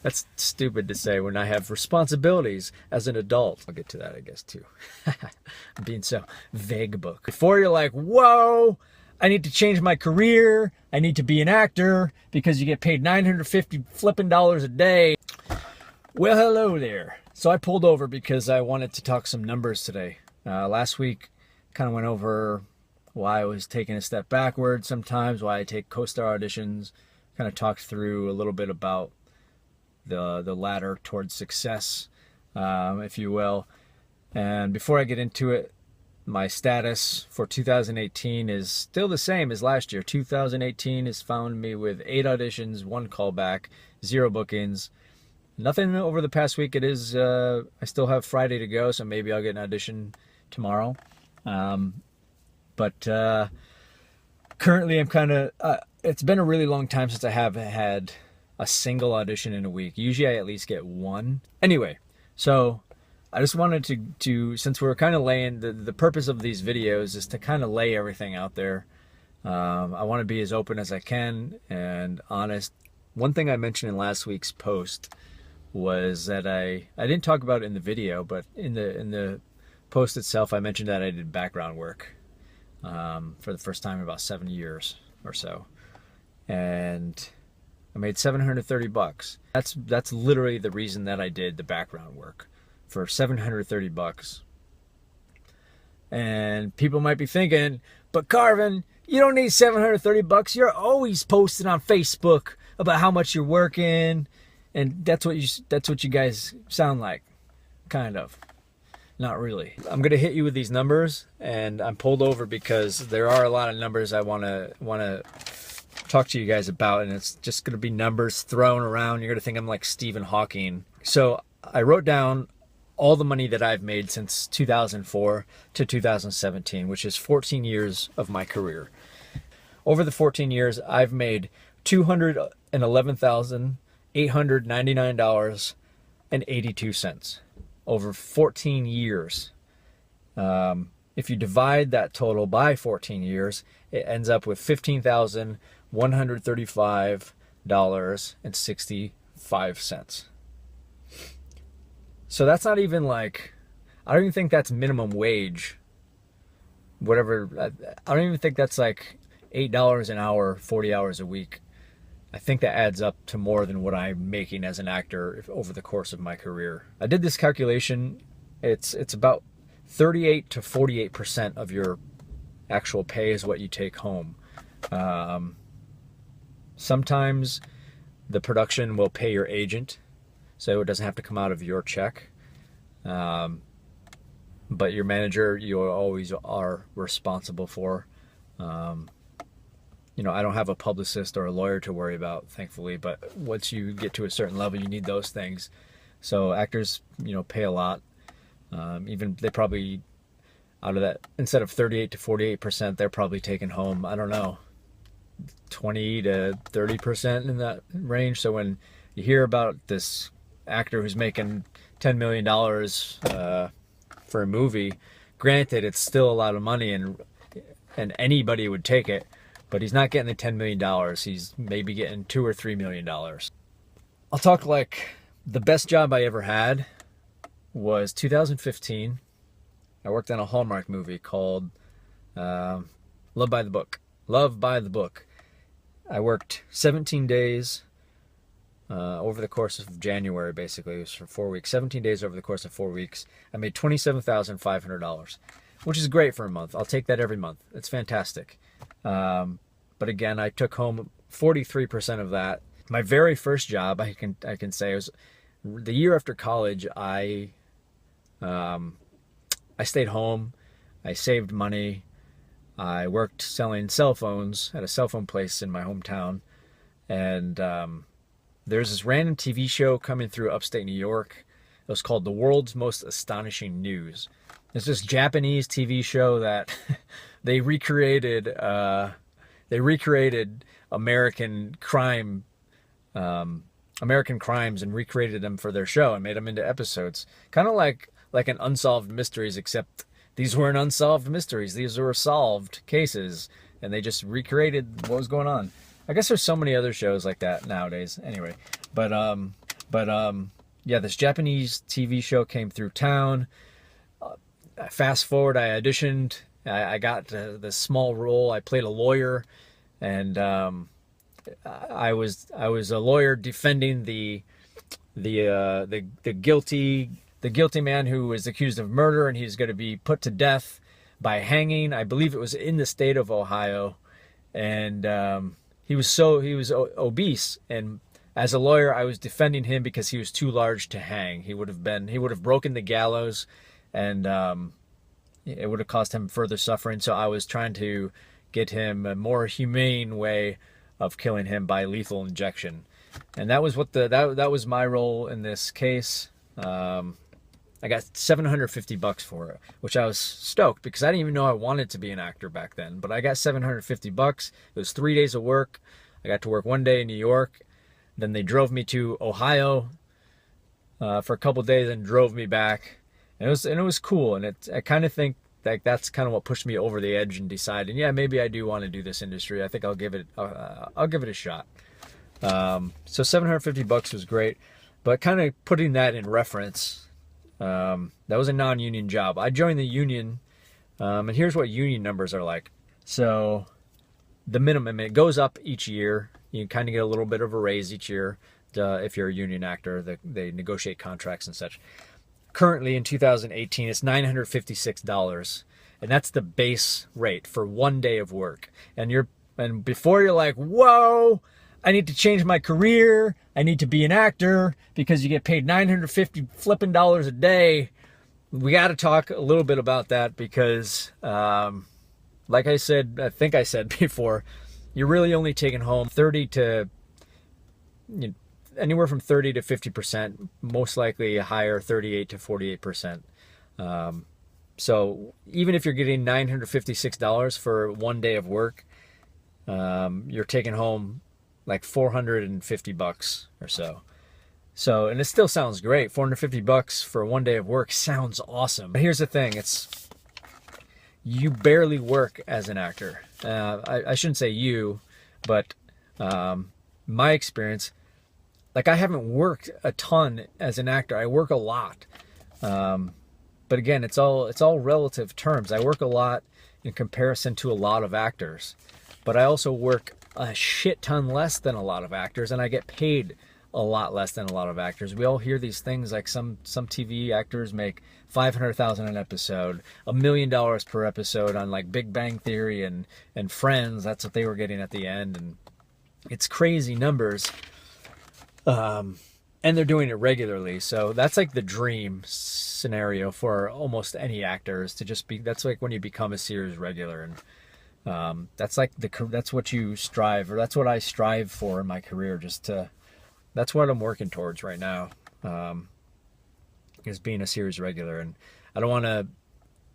That's stupid to say when I have responsibilities as an adult. I'll get to that, I guess, too. I'm being so vague book. Before you're like, whoa, I need to change my career. I need to be an actor because you get paid $950 flipping dollars a day. Well, hello there. So I pulled over because I wanted to talk some numbers today. Last week, kind of went over why I was taking a step backward sometimes, why I take co-star auditions, kind of talked through a little bit about the ladder towards success, if you will. And before I get into it, my status for 2018 is still the same as last year. 2018 has found me with 8 auditions, 1 callback, 0 bookings. Nothing over the past week. It is, I still have Friday to go, so maybe I'll get an audition tomorrow. But currently I'm kind of, it's been a really long time since I have had a single audition in a week. Usually I at least get 1. Anyway, so I just wanted to since we're kind of laying, the purpose of these videos is to kind of lay everything out there. I want to be as open as I can and honest. One thing I mentioned in last week's post was that I didn't talk about it in the video, but in the post itself, I mentioned that I did background work for the first time in about 7 years or so, and I made $730. That's literally the reason that I did the background work, for $730. And people might be thinking, but Carvin, you don't need $730. You're always posting on Facebook about how much you're working. And that's what you guys sound like, kind of. Not really. I'm gonna hit you with these numbers, and I'm pulled over because there are a lot of numbers I wanna talk to you guys about, and it's just gonna be numbers thrown around. You're gonna think I'm like Stephen Hawking. So I wrote down all the money that I've made since 2004 to 2017, which is 14 years of my career. Over the 14 years, I've made $211,899.82 over 14 years. If you divide that total by 14 years, it ends up with $15,135.65. So that's not even like, I don't even think that's minimum wage. Whatever, I don't even think that's like $8 an hour, 40 hours a week. I think that adds up to more than what I'm making as an actor over the course of my career. I did this calculation. It's about 38 to 48% of your actual pay is what you take home. Sometimes the production will pay your agent, so it doesn't have to come out of your check. But your manager, you always are responsible for. You know, I don't have a publicist or a lawyer to worry about, thankfully, but once you get to a certain level, you need those things. So actors, you know, pay a lot. Even they probably, out of that, instead of 38 to 48%, they're probably taking home, I don't know, 20 to 30% in that range. So when you hear about this actor who's making $10 million for a movie, granted, it's still a lot of money, and anybody would take it. But he's not getting the $10 million. He's maybe getting $2 or $3 million. I'll talk like the best job I ever had was 2015. I worked on a Hallmark movie called Love by the Book. Love by the Book. I worked 17 days over the course of January, basically. It was for 4 weeks. 17 days over the course of 4 weeks. I made $27,500, which is great for a month. I'll take that every month. It's fantastic. But again, I took home 43% of that. My very first job, I can say, was the year after college. I stayed home. I saved money. I worked selling cell phones at a cell phone place in my hometown. And there's this random TV show coming through upstate New York. It was called The World's Most Astonishing News. It's this Japanese TV show that they recreated American crimes and recreated them for their show and made them into episodes. Kind of like an Unsolved Mysteries, except these weren't unsolved mysteries. These were solved cases, and they just recreated what was going on. I guess there's so many other shows like that nowadays. Anyway, but yeah, this Japanese TV show came through town. Fast forward, I auditioned. I got this small role. I played a lawyer, and I was a lawyer defending the guilty man who was accused of murder, and he's going to be put to death by hanging. I believe it was in the state of Ohio, and he was obese, and as a lawyer, I was defending him because he was too large to hang. He would have broken the gallows, and it would have caused him further suffering. So I was trying to get him a more humane way of killing him by lethal injection, and that was what that was my role in this case. I got $750 for it, which I was stoked because I didn't even know I wanted to be an actor back then. But I got $750. It was 3 days of work. I got to work one day in New York. Then they drove me to Ohio for a couple of days and drove me back. And it was cool. And I kind of think like that's kind of what pushed me over the edge and decided, yeah, maybe I do want to do this industry. I think I'll give it a shot. So $750 was great, but kind of putting that in reference. That was a non-union job. I joined the union, and here's what union numbers are like. So the minimum, it goes up each year. You kind of get a little bit of a raise each year if you're a union actor. They negotiate contracts and such. Currently in 2018, it's $956, and that's the base rate for 1 day of work. And before you're like, whoa, I need to change my career. I need to be an actor because you get paid $950 flipping dollars a day. We got to talk a little bit about that because, like I said, I think I said before, you're really only taking home anywhere from 30 to 50%, most likely a higher 38 to 48%. So even if you're getting $956 for 1 day of work, you're taking home like $450 or so. So, and it still sounds great. $450 for 1 day of work sounds awesome. But here's the thing: you barely work as an actor. I shouldn't say you, but my experience, like I haven't worked a ton as an actor. I work a lot, but again, it's all relative terms. I work a lot in comparison to a lot of actors, but I also work a shit ton less than a lot of actors, and I get paid a lot less than a lot of actors. We all hear these things like some TV actors make $500,000 an episode, $1 million per episode on like Big Bang Theory and Friends. That's what they were getting at the end, and it's crazy numbers. And they're doing it regularly, so that's like the dream scenario for almost any actor, is to just be. That's like when you become a series regular, and that's like that's what you strive, or that's what I strive for in my career. That's what I'm working towards right now, is being a series regular. And I don't want to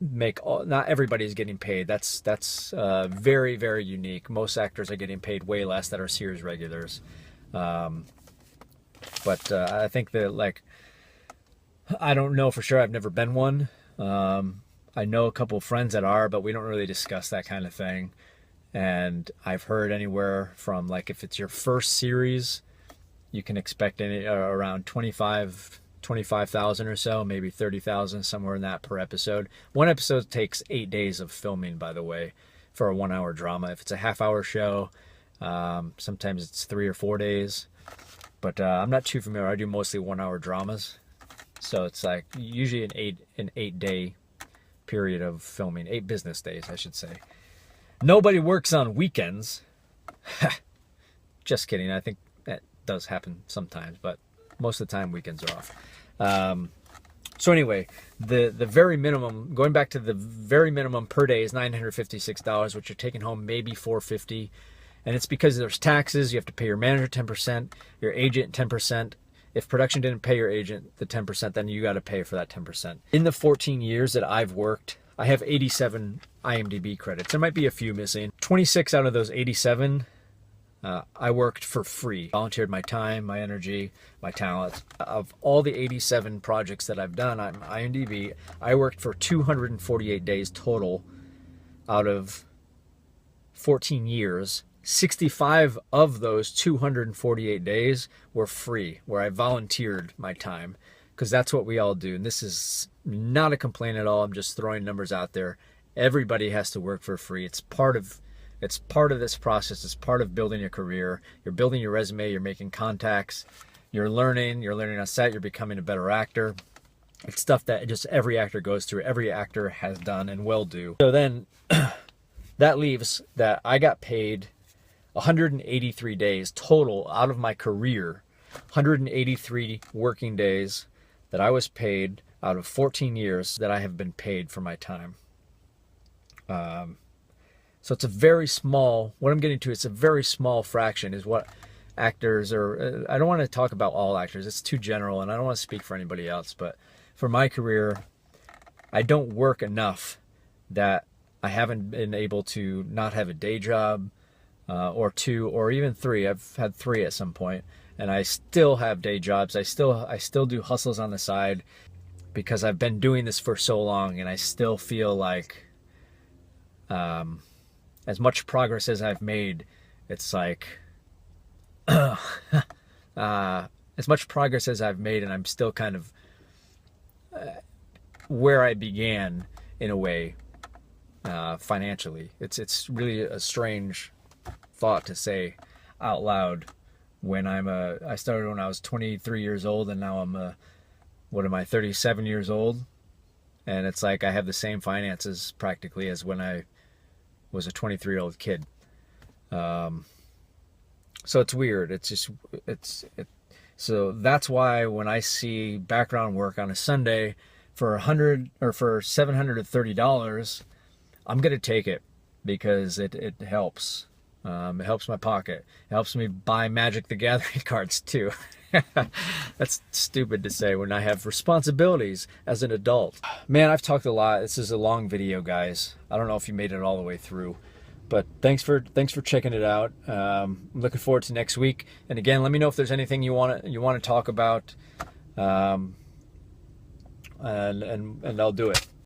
not everybody's getting paid. That's very, very unique. Most actors are getting paid way less that are series regulars. But I think that, like, I don't know for sure. I've never been one. I know a couple of friends that are, but we don't really discuss that kind of thing. And I've heard anywhere from, like, if it's your first series, you can expect around 25,000 or so, maybe 30,000, somewhere in that per episode. One episode takes 8 days of filming, by the way, for a 1 hour drama. If it's a half-hour show, sometimes it's 3 or 4 days. But I'm not too familiar. I do mostly 1 hour dramas, so it's like usually an 8 day period of filming, 8 business days, I should say. Nobody works on weekends. Just kidding. I think that does happen sometimes, but most of the time weekends are off. So anyway, the very minimum, going back to the very minimum per day, is $956, which you're taking home maybe $450. And it's because there's taxes. You have to pay your manager 10%, your agent 10%. If production didn't pay your agent the 10%, then you got to pay for that 10%. In the 14 years that I've worked, I have 87 IMDb credits. There might be a few missing. 26 out of those 87, I worked for free. Volunteered my time, my energy, my talent. Of all the 87 projects that I've done on IMDb, I worked for 248 days total out of 14 years. 65 of those 248 days were free, where I volunteered my time, because that's what we all do. And this is not a complaint at all. I'm just throwing numbers out there. Everybody has to work for free. It's part of this process. It's part of building a career. You're building your resume, you're making contacts, you're learning on set, you're becoming a better actor. It's stuff that just every actor goes through, every actor has done and will do. So then that leaves that I got paid 183 days total out of my career, 183 working days that I was paid out of 14 years that I have been paid for my time. So it's a very small, what I'm getting to, it's a very small fraction is what actors are. I don't want to talk about all actors, it's too general, and I don't want to speak for anybody else, but for my career, I don't work enough that I haven't been able to not have a day job, or two, or even three. I've had three at some point, and I still have day jobs. I still do hustles on the side because I've been doing this for so long, and I still feel like as much progress as I've made, it's like as much progress as I've made, and I'm still kind of where I began in a way, financially. It's really a strange thought to say out loud when I started when I was 23 years old, and now I'm what am I, 37 years old, and it's like I have the same finances practically as when I was a 23-year-old kid. So it's weird. So that's why when I see background work on a Sunday for $100 or for $730, I'm gonna take it because it helps. It helps my pocket. It helps me buy Magic the Gathering cards too. That's stupid to say when I have responsibilities as an adult. Man, I've talked a lot. This is a long video, guys. I don't know if you made it all the way through, but thanks for checking it out. I'm looking forward to next week. And again, let me know if there's anything you want to talk about, and I'll do it.